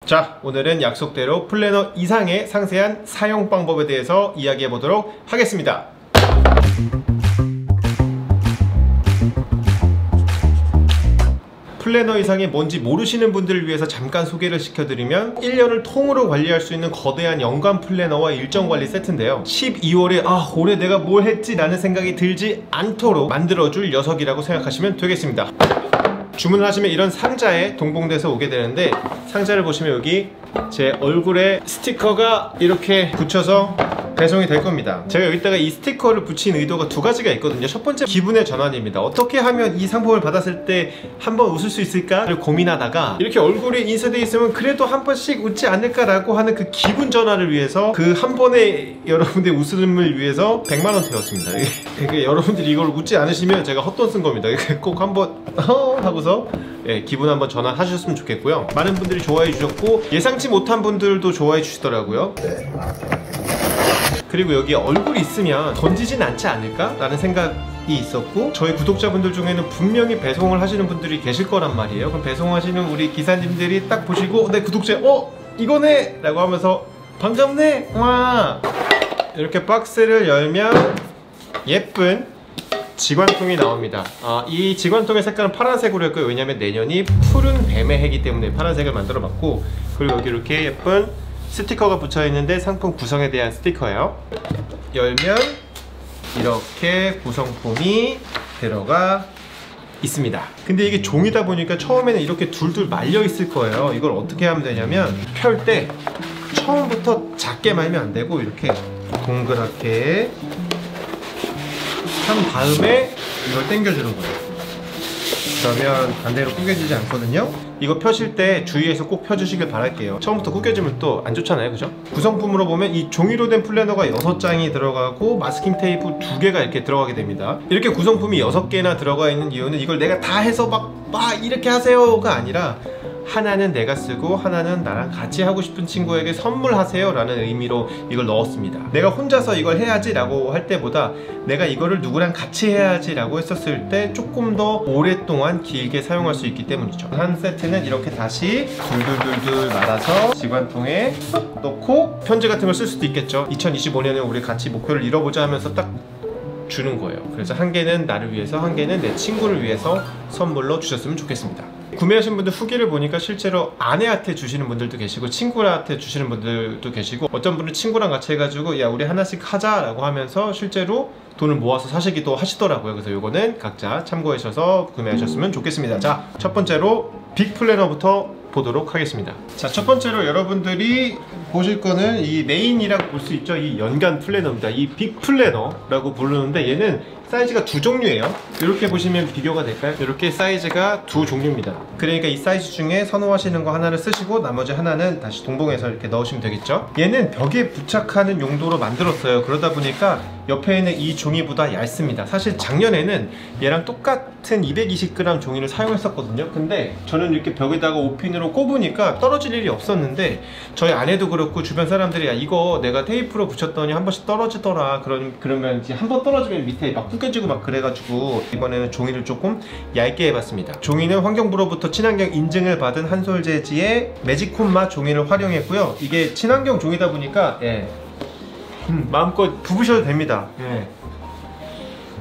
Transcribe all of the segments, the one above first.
자, 오늘은 약속대로 플래너 이상의 상세한 사용 방법에 대해서 이야기해 보도록 하겠습니다. 플래너 이상이 뭔지 모르시는 분들을 위해서 잠깐 소개를 시켜드리면 1년을 통으로 관리할 수 있는 거대한 연간 플래너와 일정 관리 세트인데요, 12월에 올해 내가 뭘 했지? 라는 생각이 들지 않도록 만들어줄 녀석이라고 생각하시면 되겠습니다. 주문을 하시면 이런 상자에 동봉돼서 오게 되는데, 상자를 보시면 여기 제 얼굴에 스티커가 이렇게 붙여서 배송이 될 겁니다. 제가 여기다가 이 스티커를 붙인 의도가 두 가지가 있거든요. 첫 번째, 기분의 전환입니다. 어떻게 하면 이 상품을 받았을 때 한번 웃을 수 있을까를 고민하다가 이렇게 얼굴에 인쇄되어 있으면 그래도 한 번씩 웃지 않을까라고 하는 그 기분 전환을 위해서, 그 한 번에 여러분들의 웃음을 위해서 100만원 태웠습니다. 여러분들이 이걸 웃지 않으시면 제가 헛돈 쓴 겁니다. 꼭 한번 하고서 기분 한번 전환하셨으면 좋겠고요. 많은 분들이 좋아해 주셨고 예상치 못한 분들도 좋아해 주시더라고요. 그리고 여기 얼굴이 있으면 던지진 않지 않을까? 라는 생각이 있었고, 저희 구독자분들 중에는 분명히 배송을 하시는 분들이 계실 거란 말이에요. 그럼 배송하시는 우리 기사님들이 딱 보시고 내 구독자 이거네! 라고 하면서 반갑네! 와! 이렇게 박스를 열면 예쁜 지관통이 나옵니다. 이 지관통의 색깔은 파란색으로 했고요. 왜냐면 내년이 푸른 뱀의 해기 때문에 파란색을 만들어 봤고, 그리고 여기 이렇게 예쁜 스티커가 붙여 있는데 상품 구성에 대한 스티커예요. 열면 이렇게 구성품이 들어가 있습니다. 근데 이게 종이다 보니까 처음에는 이렇게 둘둘 말려 있을 거예요. 이걸 어떻게 하면 되냐면, 펼 때 처음부터 작게 말면 안 되고 이렇게 동그랗게 한 다음에 이걸 당겨주는 거예요. 그러면 반대로 구겨지지 않거든요. 이거 펴실 때 주의해서 꼭 펴주시길 바랄게요. 처음부터 구겨지면 또 안 좋잖아요, 그죠? 구성품으로 보면 이 종이로 된 플래너가 6장이 들어가고 마스킹 테이프 2개가 이렇게 들어가게 됩니다. 이렇게 구성품이 6개나 들어가 있는 이유는 이걸 내가 다 해서 막 이렇게 하세요가 아니라, 하나는 내가 쓰고 하나는 나랑 같이 하고 싶은 친구에게 선물하세요 라는 의미로 이걸 넣었습니다. 내가 혼자서 이걸 해야지 라고 할 때보다 내가 이거를 누구랑 같이 해야지 라고 했었을 때 조금 더 오랫동안 길게 사용할 수 있기 때문이죠. 한 세트는 이렇게 다시 둘둘둘둘 말아서 지관통에 넣고 편지 같은 걸 쓸 수도 있겠죠. 2025년에 우리 같이 목표를 이뤄보자 하면서 딱 주는 거예요. 그래서 한 개는 나를 위해서, 한 개는 내 친구를 위해서 선물로 주셨으면 좋겠습니다. 구매하신 분들 후기를 보니까 실제로 아내한테 주시는 분들도 계시고 친구한테 주시는 분들도 계시고, 어떤 분은 친구랑 같이 해가지고 야 우리 하나씩 하자 라고 하면서 실제로 돈을 모아서 사시기도 하시더라고요. 그래서 요거는 각자 참고하셔서 구매하셨으면 좋겠습니다. 자, 첫 번째로 빅 플래너부터 보도록 하겠습니다. 자, 첫 번째로 여러분들이 보실 거는 이 메인이라고 볼 수 있죠. 이 연간 플래너입니다. 이 빅 플래너라고 부르는데 얘는 사이즈가 두 종류예요. 이렇게 보시면 비교가 될까요? 이렇게 사이즈가 두 종류입니다. 그러니까 이 사이즈 중에 선호하시는 거 하나를 쓰시고 나머지 하나는 다시 동봉해서 이렇게 넣으시면 되겠죠. 얘는 벽에 부착하는 용도로 만들었어요. 그러다 보니까 옆에 있는 이 종이보다 얇습니다. 사실 작년에는 얘랑 똑같은 220g 종이를 사용했었거든요. 근데 저는 이렇게 벽에다가 5핀으로 꼽으니까 떨어질 일이 없었는데, 저희 아내도 그렇고 주변 사람들이 야 이거 내가 테이프로 붙였더니 한 번씩 떨어지더라. 그러면 이제 한 번 떨어지면 밑에 막 구겨지고 막 그래가지고 이번에는 종이를 조금 얇게 해봤습니다. 종이는 환경부로부터 친환경 인증을 받은 한솔 재지의 매직콘마 종이를 활용했고요. 이게 친환경 종이다 보니까 마음껏 부으셔도 됩니다.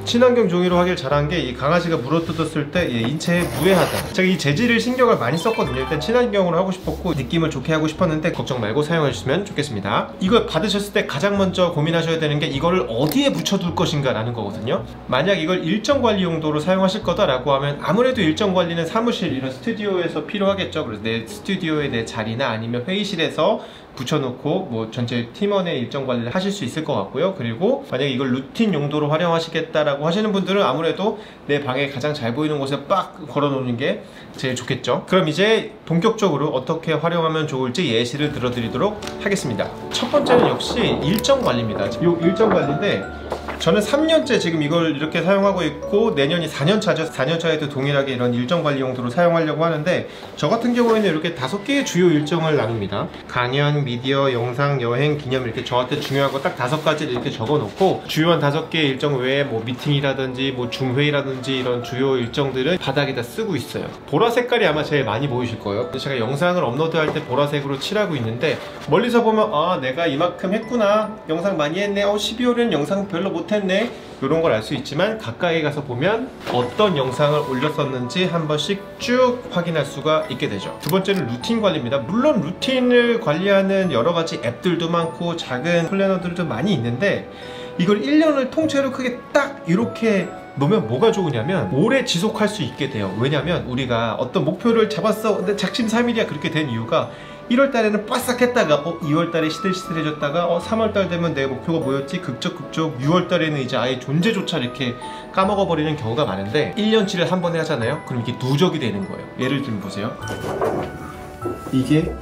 친환경 종이로 하길 잘한 게, 이 강아지가 물어뜯었을 때 인체에 무해하다. 제가 이 재질을 신경을 많이 썼거든요. 일단 친환경으로 하고 싶었고 느낌을 좋게 하고 싶었는데 걱정 말고 사용해 주시면 좋겠습니다. 이걸 받으셨을 때 가장 먼저 고민하셔야 되는 게 이거를 어디에 붙여둘 것인가 라는 거거든요. 만약 이걸 일정 관리 용도로 사용하실 거다 라고 하면 아무래도 일정 관리는 사무실, 이런 스튜디오에서 필요하겠죠. 그래서 내 스튜디오의 내 자리나 아니면 회의실에서 붙여놓고 뭐 전체 팀원의 일정 관리를 하실 수 있을 것 같고요. 그리고 만약에 이걸 루틴 용도로 활용하시겠다라고 하시는 분들은 아무래도 내 방에 가장 잘 보이는 곳에 빡 걸어 놓는 게 제일 좋겠죠. 그럼 이제 본격적으로 어떻게 활용하면 좋을지 예시를 들어드리도록 하겠습니다. 첫 번째는 역시 일정 관리입니다. 이 일정 관리인데, 저는 3년째 지금 이걸 이렇게 사용하고 있고 내년이 4년차죠. 4년차에도 동일하게 이런 일정 관리 용도로 사용하려고 하는데 저 같은 경우에는 이렇게 5개의 주요 일정을 나눕니다. 강연, 미디어, 영상, 여행, 기념 이렇게 저한테 중요한 거 딱 5가지를 이렇게 적어놓고 주요한 5개의 일정 외에 뭐 미팅이라든지 뭐 줌회의라든지 이런 주요 일정들을 바닥에다 쓰고 있어요. 보라 색깔이 아마 제일 많이 보이실 거예요. 제가 영상을 업로드할 때 보라색으로 칠하고 있는데 멀리서 보면 아 내가 이만큼 했구나, 영상 많이 했네, 12월에는 영상 별로 못했네, 이런 걸 알 수 있지만 가까이 가서 보면 어떤 영상을 올렸었는지 한 번씩 쭉 확인할 수가 있게 되죠. 두 번째는 루틴 관리입니다. 물론 루틴을 관리하는 여러 가지 앱들도 많고 작은 플래너들도 많이 있는데 이걸 1년을 통째로 크게 딱 이렇게 놓으면 뭐가 좋으냐면 오래 지속할 수 있게 돼요. 왜냐면 우리가 어떤 목표를 잡았어, 근데 작심삼일이야. 그렇게 된 이유가 1월달에는 바싹 했다가 2월달에 시들시들해졌다가 3월달 되면 내 목표가 뭐였지? 극적극적 6월달에는 이제 아예 존재조차 이렇게 까먹어버리는 경우가 많은데 1년치를 한 번에 하잖아요? 그럼 이게 누적이 되는 거예요. 예를 들면 보세요. 이게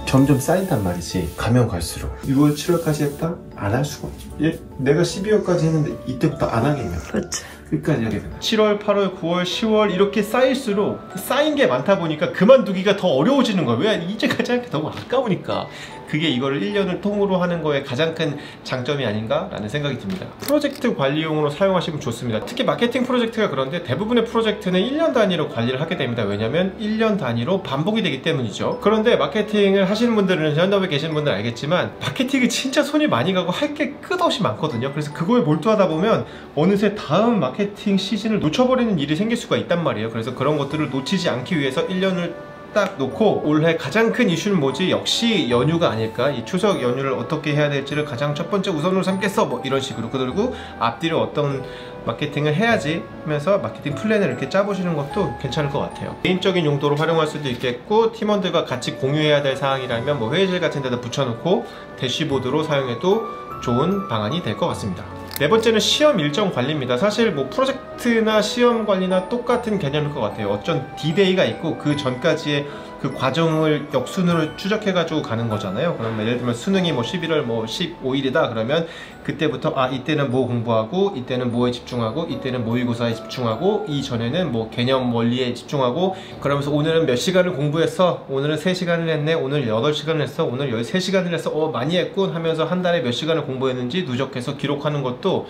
점점 쌓인단 말이지. 가면 갈수록 6월, 7월까지 했다? 안 할 수가 없죠. 내가 12월까지 했는데 이때부터 안 하겠냐. 그렇지. 끝까지 하게 된다. 7월, 8월, 9월, 10월 이렇게 쌓일수록 쌓인 게 많다 보니까 그만두기가 더 어려워지는 거예요. 왜? 이제까지 한 게 너무 아까우니까. 그게 이거를 1년을 통으로 하는 거에 가장 큰 장점이 아닌가 라는 생각이 듭니다. 프로젝트 관리용으로 사용하시면 좋습니다. 특히 마케팅 프로젝트가 그런데 대부분의 프로젝트는 1년 단위로 관리를 하게 됩니다. 왜냐면 1년 단위로 반복이 되기 때문이죠. 그런데 마케팅을 하시는 분들은 현업에 계신 분들은 알겠지만 마케팅이 진짜 손이 많이 가고 할 게 끝없이 많거든요. 그래서 그거에 몰두하다 보면 어느새 다음 마케팅 시즌을 놓쳐버리는 일이 생길 수가 있단 말이에요. 그래서 그런 것들을 놓치지 않기 위해서 1년을 딱 놓고 올해 가장 큰 이슈는 뭐지? 역시 연휴가 아닐까? 이 추석 연휴를 어떻게 해야 될지를 가장 첫 번째 우선으로 삼겠어, 뭐 이런 식으로. 그리고 앞뒤로 어떤 마케팅을 해야지 하면서 마케팅 플랜을 이렇게 짜보시는 것도 괜찮을 것 같아요. 개인적인 용도로 활용할 수도 있겠고 팀원들과 같이 공유해야 될 사항이라면 뭐 회의실 같은 데다 붙여놓고 대시보드로 사용해도 좋은 방안이 될 것 같습니다. 네 번째는 시험 일정 관리입니다. 사실 뭐 프로젝트나 시험 관리나 똑같은 개념일 것 같아요. 어쩐 D-Day가 있고 그 전까지의 그 과정을 역순으로 추적해가지고 가는 거잖아요. 그러면 예를 들면 수능이 뭐 11월 뭐 15일이다 그러면 그때부터 아 이때는 뭐 공부하고 이때는 뭐에 집중하고 이때는 모의고사에 집중하고 이전에는 뭐 개념 원리에 집중하고 그러면서 오늘은 몇 시간을 공부했어, 오늘은 3시간을 했네, 오늘 8시간을 했어, 오늘 13시간을 했어, 많이 했군 하면서 한 달에 몇 시간을 공부했는지 누적해서 기록하는 것도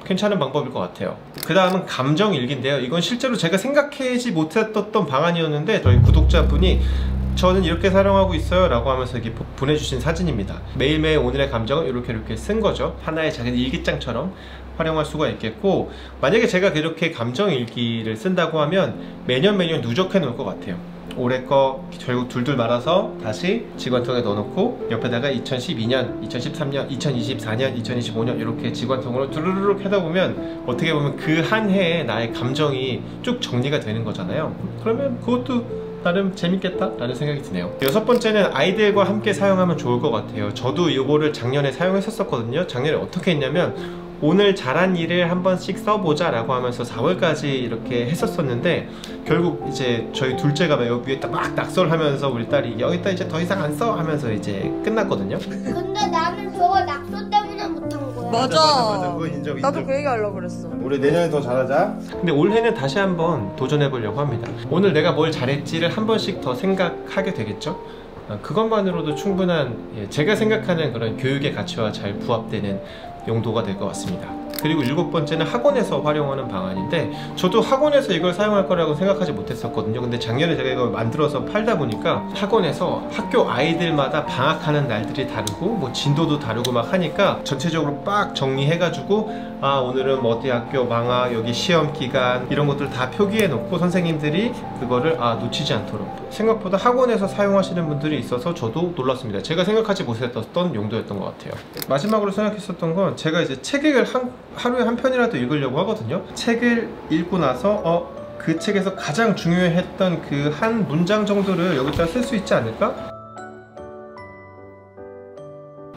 괜찮은 방법일 것 같아요. 그 다음은 감정일기인데요. 이건 실제로 제가 생각하지 못했던 방안이었는데 저희 구독자분이 저는 이렇게 사용하고 있어요 라고 하면서 이렇게 보내주신 사진입니다. 매일매일 오늘의 감정을 이렇게 쓴 거죠. 하나의 작은 일기장처럼 활용할 수가 있겠고, 만약에 제가 그렇게 감정일기를 쓴다고 하면 매년 누적해 놓을 것 같아요. 올해 거 결국 둘둘 말아서 다시 직원통에 넣어놓고 옆에다가 2012년, 2013년, 2024년, 2025년 이렇게 직원통으로 두루루룩 하다 보면 어떻게 보면 그 한 해에 나의 감정이 쭉 정리가 되는 거잖아요. 그러면 그것도 나름 재밌겠다 라는 생각이 드네요. 여섯 번째는 아이들과 함께 사용하면 좋을 것 같아요. 저도 이거를 작년에 사용했었거든요. 작년에 어떻게 했냐면 오늘 잘한 일을 한 번씩 써보자 라고 하면서 4월까지 이렇게 했었었는데 결국 이제 저희 둘째가 여기 위에 막 낙서를 하면서 우리 딸이 여기다 이제 더 이상 안 써 하면서 이제 끝났거든요. 근데 나는 저거 낙서 때문에 못한 거야. 맞아. 그거 인정. 나도 그 얘기 하려고 그랬어. 우리 내년에 더 잘하자. 근데 올해는 다시 한번 도전해보려고 합니다. 오늘 내가 뭘 잘했지를 한 번씩 더 생각하게 되겠죠? 그것만으로도 충분한 제가 생각하는 그런 교육의 가치와 잘 부합되는 용도가 될 것 같습니다. 그리고 7번째는 학원에서 활용하는 방안인데 저도 학원에서 이걸 사용할 거라고 생각하지 못했었거든요. 근데 작년에 제가 이걸 만들어서 팔다 보니까 학원에서 학교 아이들마다 방학하는 날들이 다르고 뭐 진도도 다르고 막 하니까 전체적으로 빡 정리해가지고 아 오늘은 뭐 어디 학교 방학, 여기 시험 기간 이런 것들 다 표기해 놓고 선생님들이 그거를 놓치지 않도록 생각보다 학원에서 사용하시는 분들이 있어서 저도 놀랐습니다. 제가 생각하지 못했던 용도였던 것 같아요. 마지막으로 생각했었던 건 제가 이제 책을 하루에 한 편이라도 읽으려고 하거든요. 책을 읽고 나서 그 책에서 가장 중요했던 그 한 문장 정도를 여기다 쓸 수 있지 않을까?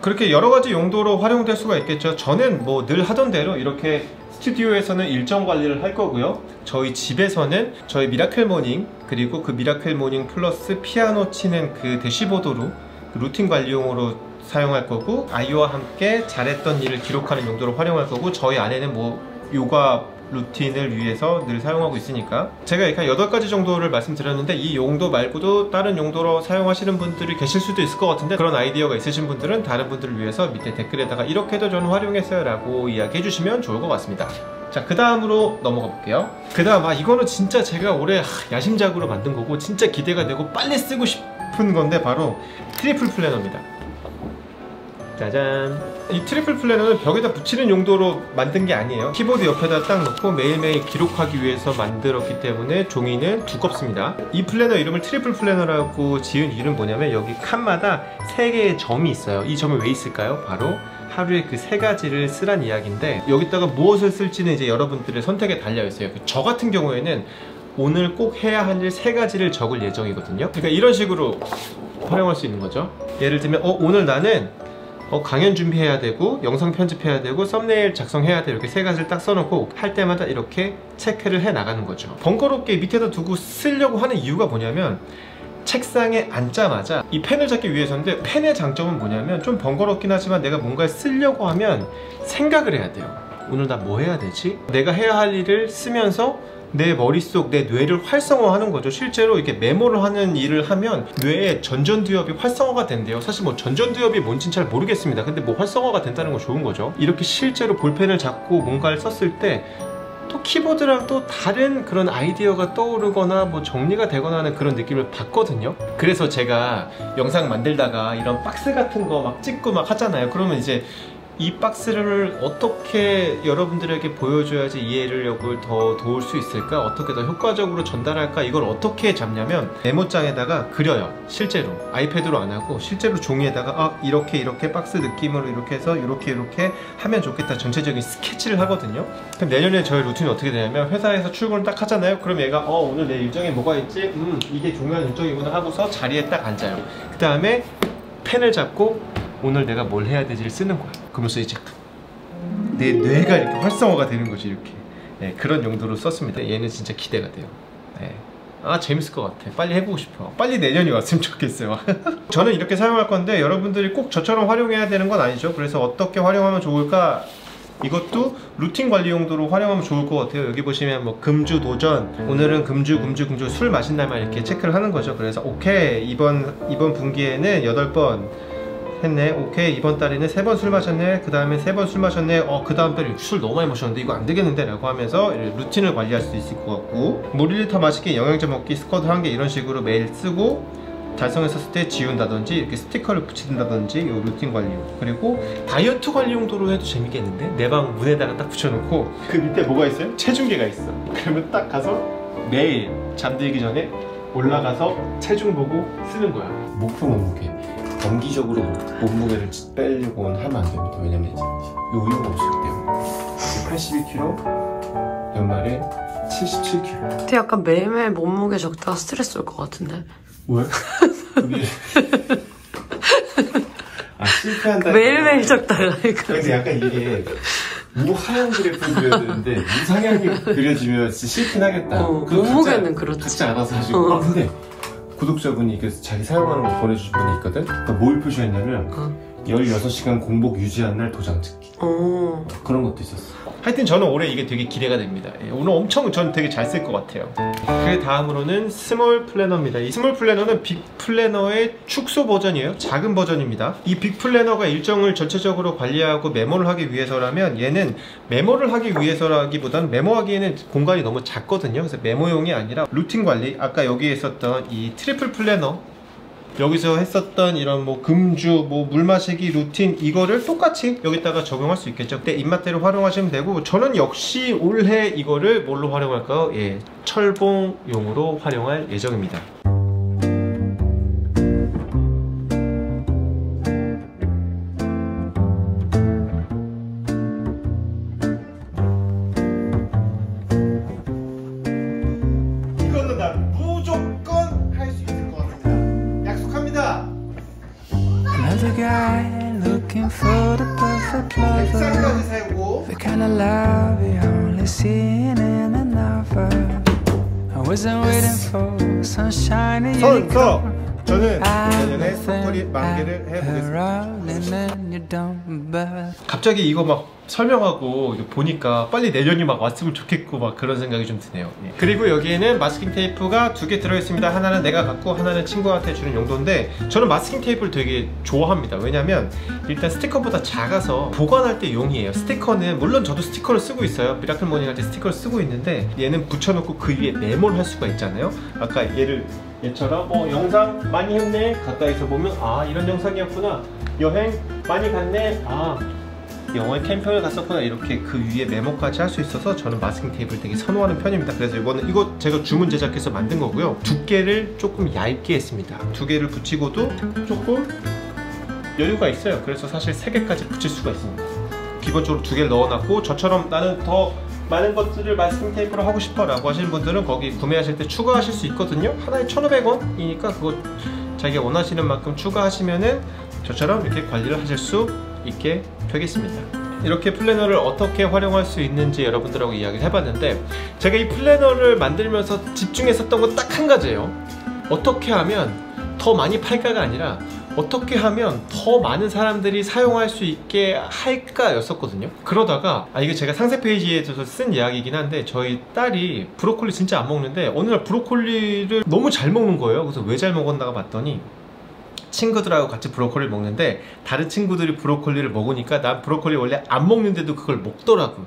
그렇게 여러가지 용도로 활용될 수가 있겠죠. 저는 뭐 늘 하던 대로 이렇게 스튜디오에서는 일정 관리를 할 거고요. 저희 집에서는 저희 미라클 모닝 그리고 그 미라클 모닝 플러스 피아노 치는 그 대시보드로 그 루틴 관리용으로 사용할 거고, 아이와 함께 잘했던 일을 기록하는 용도로 활용할 거고, 저희 아내는 뭐 요가 루틴을 위해서 늘 사용하고 있으니까. 제가 이렇게 8가지 정도를 말씀드렸는데 이 용도 말고도 다른 용도로 사용하시는 분들이 계실 수도 있을 것 같은데, 그런 아이디어가 있으신 분들은 다른 분들을 위해서 밑에 댓글에다가 이렇게도 저는 활용했어요 라고 이야기해 주시면 좋을 것 같습니다. 자, 그 다음으로 넘어가 볼게요. 그 다음, 이거는 진짜 제가 올해 야심작으로 만든 거고 진짜 기대가 되고 빨리 쓰고 싶은 건데, 바로 트리플 플래너입니다. 짜잔. 이 트리플 플래너는 벽에다 붙이는 용도로 만든 게 아니에요. 키보드 옆에다 딱 놓고 매일매일 기록하기 위해서 만들었기 때문에 종이는 두껍습니다. 이 플래너 이름을 트리플 플래너라고 지은 이유는 뭐냐면, 여기 칸마다 3개의 점이 있어요. 이 점이 왜 있을까요? 바로 하루에 그 3가지를 쓰란 이야기인데, 여기다가 무엇을 쓸지는 이제 여러분들의 선택에 달려있어요. 저 같은 경우에는 오늘 꼭 해야 할 일 3가지를 적을 예정이거든요. 그러니까 이런 식으로 활용할 수 있는 거죠. 예를 들면 오늘 나는 강연 준비해야 되고, 영상 편집해야 되고, 썸네일 작성해야 돼. 이렇게 3가지를 딱 써놓고 할 때마다 이렇게 체크를 해 나가는 거죠. 번거롭게 밑에다 두고 쓰려고 하는 이유가 뭐냐면, 책상에 앉자마자 이 펜을 잡기 위해서인데, 펜의 장점은 뭐냐면 좀 번거롭긴 하지만 내가 뭔가를 쓰려고 하면 생각을 해야 돼요. 오늘 나 뭐 해야 되지? 내가 해야 할 일을 쓰면서 내 머릿속, 내 뇌를 활성화하는 거죠. 실제로 이렇게 메모를 하는 일을 하면 뇌의 전전두엽이 활성화가 된대요. 사실 뭐 전전두엽이 뭔진 잘 모르겠습니다. 근데 뭐 활성화가 된다는 건 좋은 거죠. 이렇게 실제로 볼펜을 잡고 뭔가를 썼을 때 또 키보드랑 또 다른 그런 아이디어가 떠오르거나 뭐 정리가 되거나 하는 그런 느낌을 받거든요. 그래서 제가 영상 만들다가 이런 박스 같은 거 막 찍고 막 하잖아요. 그러면 이제 이 박스를 어떻게 여러분들에게 보여줘야지 이해력을 더 도울 수 있을까? 어떻게 더 효과적으로 전달할까? 이걸 어떻게 잡냐면, 메모장에다가 그려요. 실제로 아이패드로 안 하고 실제로 종이에다가 이렇게 박스 느낌으로 이렇게 해서 이렇게 하면 좋겠다, 전체적인 스케치를 하거든요. 그럼 내년에 저의 루틴이 어떻게 되냐면, 회사에서 출근을 딱 하잖아요. 그럼 얘가 오늘 내 일정에 뭐가 있지? 이게 중요한 일정이구나 하고서 자리에 딱 앉아요. 그 다음에 펜을 잡고 오늘 내가 뭘 해야 되지를 쓰는 거야. 그러면서 이제 내 뇌가 이렇게 활성화가 되는 거지. 이렇게. 네, 그런 용도로 썼습니다. 얘는 진짜 기대가 돼요. 네. 재밌을 것 같아. 빨리 해보고 싶어. 빨리 내년이 왔으면 좋겠어요. 저는 이렇게 사용할 건데, 여러분들이 꼭 저처럼 활용해야 되는 건 아니죠. 그래서 어떻게 활용하면 좋을까? 이것도 루틴 관리 용도로 활용하면 좋을 것 같아요. 여기 보시면 뭐 금주 도전, 오늘은 금주 술 마신 날만 이렇게 체크를 하는 거죠. 그래서 오케이, 이번 분기에는 8번 했네. 오케이, 이번 달에는 3번 술 마셨네. 그 다음에 3번 술 마셨네. 그 다음 달에 술 너무 많이 마셨는데 이거 안 되겠는데 라고 하면서 루틴을 관리할 수 있을 것 같고, 물 1리터 마시기, 영양제 먹기, 스쿼트 1개 이런 식으로 매일 쓰고, 달성했었을 때 지운다든지 이렇게 스티커를 붙인다든지, 요 루틴 관리용. 그리고 다이어트 관리 용도로 해도 재밌겠는데? 내 방 문에다가 딱 붙여놓고 그 밑에 뭐가 있어요? 체중계가 있어. 그러면 딱 가서 매일 잠들기 전에 올라가서 체중 보고 쓰는 거야. 목표 몸무게. 정기적으로 몸무게를 빼려고는 하면 안 됩니다. 왜냐면 요요가 없을 때문에. 82kg, 연말에 77kg. 근데 약간 매일매일 몸무게 적다가 스트레스 올 것 같은데. 왜? 실패한다. 매일매일 적다가. 근데 약간 이게 무하향 그래프를 그려야 되는데 무상향이 그려지면 진짜 실패하겠다. 몸무게는 그렇지. 각자 알아서 하시고. 근데 구독자분이 자기 사용하는 거 보내주신 분이 있거든? 그러니까 뭘 표시했냐면 16시간 공복 유지한 날 도장 찍기. 그런 것도 있었어. 하여튼 저는 올해 이게 되게 기대가 됩니다. 오늘 엄청 전 되게 잘 쓸 것 같아요. 그 다음으로는 스몰 플래너입니다. 이 스몰 플래너는 빅 플래너의 축소 버전이에요. 작은 버전입니다. 이 빅 플래너가 일정을 전체적으로 관리하고 메모를 하기 위해서라면, 얘는 메모를 하기 위해서라기보다는 메모하기에는 공간이 너무 작거든요. 그래서 메모용이 아니라 루틴 관리, 아까 여기에 있었던 이 트리플 플래너, 여기서 했었던 이런 뭐 금주, 뭐 물 마시기 루틴, 이거를 똑같이 여기다가 적용할 수 있겠죠. 그때 입맛대로 활용하시면 되고, 저는 역시 올해 이거를 뭘로 활용할까요? 철봉용으로 활용할 예정입니다. 이거는 나 무조건 할 수 있을 것 같습니다. 약속합니다. Another guy looking for the perfect lover, 쌀까지 세우고 the kind of love you only seen in a novel. I wasn't waiting for sunshine and 선서 저는 내년에 턱걸이 10,000개를 해보겠습니다. rolling and you don't bother. 갑자기 이거 막 설명하고 이거 보니까 빨리 내년이 막 왔으면 좋겠고 막 그런 생각이 좀 드네요. 예. 그리고 여기에는 마스킹 테이프가 2개 들어있습니다. 하나는 내가 갖고 하나는 친구한테 주는 용도인데 저는 마스킹 테이프를 되게 좋아합니다. 왜냐면 일단 스티커보다 작아서 보관할 때 용이해요. 스티커는 물론 저도 스티커를 쓰고 있어요. 미라클 모닝 할 때 스티커를 쓰고 있는데 얘는 붙여놓고 그 위에 메모를 할 수가 있잖아요. 아까 얘처럼 영상 많이 했네 가까이서 보면 아 이런 영상이었구나, 여행 많이 갔네, 아 영화에 캠핑을 갔었구나, 이렇게 그 위에 메모까지 할 수 있어서 저는 마스킹 테이프를 되게 선호하는 편입니다. 그래서 이거는 이거 제가 주문 제작해서 만든 거고요. 두께를 조금 얇게 했습니다. 2개를 붙이고도 조금 여유가 있어요. 그래서 사실 3개까지 붙일 수가 있습니다. 기본적으로 2개를 넣어놨고, 저처럼 나는 더 많은 것들을 마스킹 테이프로 하고 싶어 라고 하시는 분들은 거기 구매하실 때 추가하실 수 있거든요. 하나에 1,500원이니까 그거 자기가 원하시는 만큼 추가하시면은 저처럼 이렇게 관리를 하실 수 있게 되겠습니다. 이렇게 플래너를 어떻게 활용할 수 있는지 여러분들하고 이야기를 해봤는데, 제가 이 플래너를 만들면서 집중했었던 건 딱 한 가지예요. 어떻게 하면 더 많이 팔까가 아니라 어떻게 하면 더 많은 사람들이 사용할 수 있게 할까 였었거든요. 그러다가 이게 제가 상세 페이지에서 쓴 이야기이긴 한데, 저희 딸이 브로콜리 진짜 안 먹는데 어느 날 브로콜리를 너무 잘 먹는 거예요. 그래서 왜 잘 먹었나 봤더니 친구들하고 같이 브로콜리를 먹는데 다른 친구들이 브로콜리를 먹으니까 난 브로콜리 원래 안 먹는데도 그걸 먹더라고.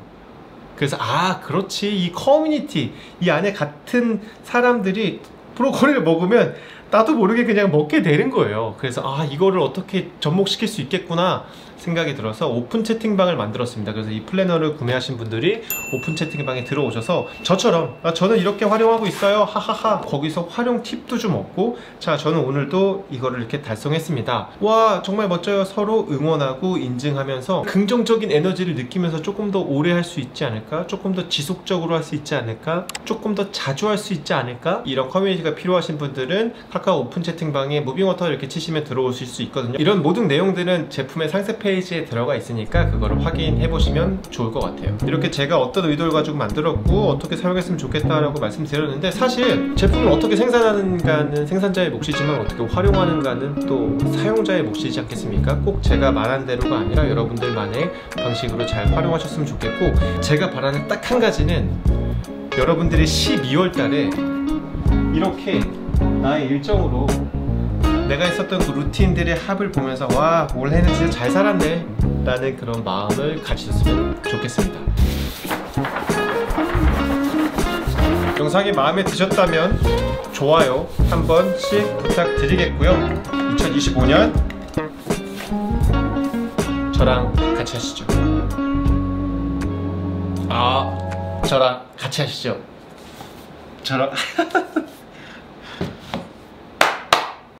그래서 그렇지, 이 커뮤니티, 이 안에 같은 사람들이 브로콜리를 먹으면 나도 모르게 그냥 먹게 되는 거예요. 그래서 이거를 어떻게 접목시킬 수 있겠구나 생각이 들어서 오픈 채팅방을 만들었습니다. 그래서 이 플래너를 구매하신 분들이 오픈 채팅방에 들어오셔서 저처럼 저는 이렇게 활용하고 있어요 하하하, 거기서 활용 팁도 좀 얻고, 자 저는 오늘도 이거를 이렇게 달성했습니다, 와 정말 멋져요, 서로 응원하고 인증하면서 긍정적인 에너지를 느끼면서 조금 더 오래 할 수 있지 않을까, 조금 더 지속적으로 할 수 있지 않을까, 조금 더 자주 할 수 있지 않을까, 이런 커뮤니티가 필요하신 분들은 카카오 오픈 채팅방에 무빙워터 이렇게 치시면 들어오실 수 있거든요. 이런 모든 내용들은 제품의 상세 페이지에 들어가 있으니까 그거를 확인해 보시면 좋을 것 같아요. 이렇게 제가 어떤 의도를 가지고 만들었고 어떻게 사용했으면 좋겠다라고 말씀드렸는데, 사실 제품을 어떻게 생산하는가는 생산자의 몫이지만 어떻게 활용하는가는 또 사용자의 몫이지 않겠습니까? 꼭 제가 말한 대로가 아니라 여러분들만의 방식으로 잘 활용하셨으면 좋겠고, 제가 바라는 딱 한 가지는 여러분들이 12월 달에 이렇게 나의 일정으로 내가 있었던 그 루틴들의 합을 보면서 와 올해는 진짜 잘 살았네 라는 그런 마음을 가지셨으면 좋겠습니다. 영상이 마음에 드셨다면 좋아요 한 번씩 부탁드리겠고요. 2025년 저랑 같이 하시죠. 저랑 같이 하시죠. 저랑